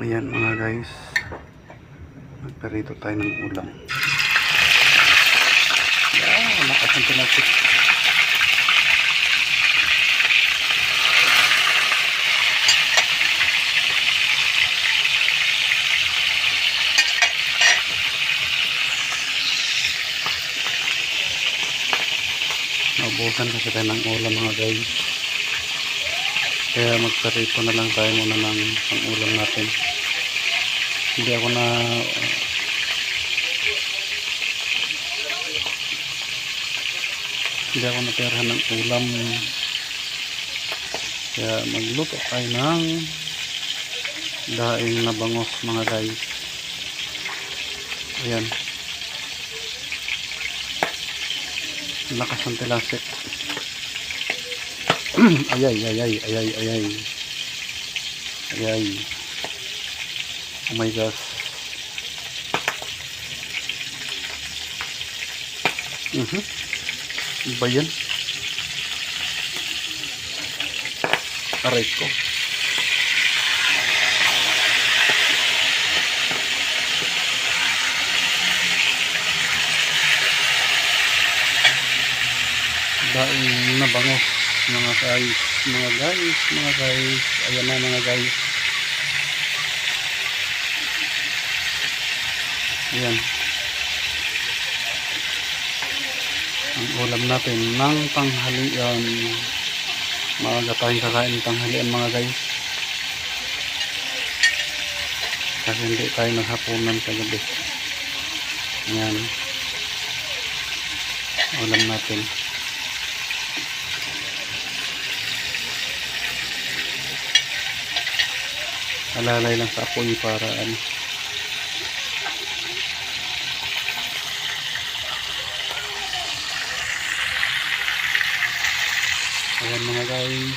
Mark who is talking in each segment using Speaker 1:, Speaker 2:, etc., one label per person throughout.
Speaker 1: Ayan mga guys, magperito tayo ng ulam. Lakas ang tinapit. Naubusan kasi tayo ng ulam mga guys, kaya magperito na lang tayo muna ng pang-ulam natin. Hindi ako natirahan ng ulam, kaya magluto tayo ng daing na bangos mga guys. Ayan, lakas ng tilasik. Ayay. Oh my gosh. Ba yan? Aray ko. Daing na bangos mga guys. Ayan na mga guys. Ayan ang ulam natin ng tanghalian. Maaga tayong kakain ng tanghalian mga guys, kasi hindi tayo naghapunan kagabi. Ayan ulam natin. Alalay lang sa apoy para ano, ayan mga guys.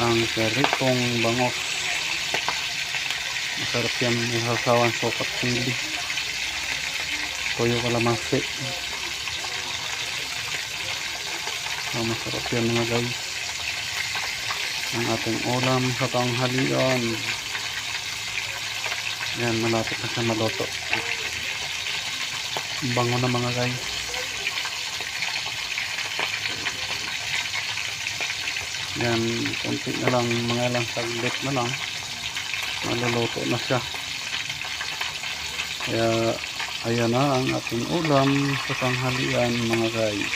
Speaker 1: Ang peritong bangos, masarap yan. Ihasawan sokat sili, toyo kalamansi. Masarap yan mga guys, ang ating ulam sa tanghalian. Yan, malapit na siya maluto. Bango na mga guys. Yan, konti na lang, mga ilang saglit na lang maluluto na siya. Kaya ayan na ang ating ulam sa tanghalian mga guys.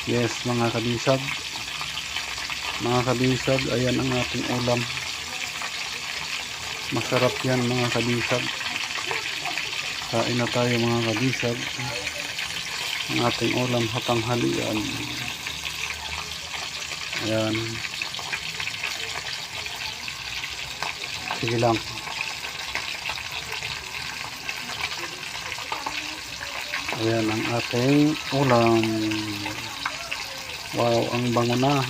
Speaker 1: Yes mga kabisag, ayan ang ating ulam. Masarap yan mga kabisag. Kain na tayo mga kabisag. Ang ating ulam sa tanghalian. Ayan, sige lang. Ayan ang ating ulam. Wow, ang bango na.